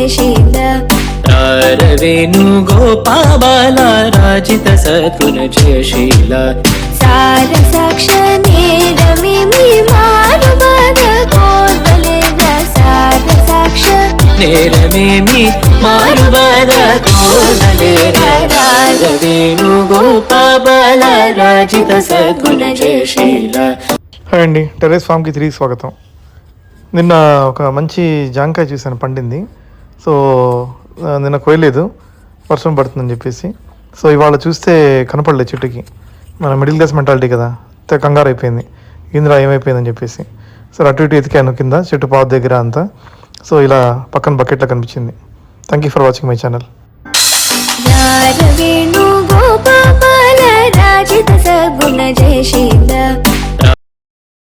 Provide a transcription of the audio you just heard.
జయశీల వేణు గోపాల రాజిత సద్గుణ జయశీల సార సాక్ష నేరమేమి మారుమద కోర్వలేద సార సాక్ష నేరమేమి మారుబద కోదలేర వేణు గోపాల రాజిత సద్గుణ జయశీల. హాయ్ అండి, టెర్రస్ ఫామ్కి తిరిగి స్వాగతం. నిన్న ఒక మంచి జాంకాయ చూశాను పండింది. సో నిన్న కోయలేదు, వర్షం పడుతుందని చెప్పేసి. సో ఇవాళ చూస్తే కనపడలేదు చెట్టుకి. మన మిడిల్ క్లాస్ మెంటాలిటీ కదా, కంగారు అయిపోయింది ఇందులో ఏమైపోయిందని చెప్పేసి. సో అటు ఇటు ఎతికాను కింద చెట్టు పాత దగ్గర అంతా. సో ఇలా పక్కన బకెట్లో కనిపించింది. Thank you for watching my channel. Venu Gopala రాజిత సద్గుణ జయశీల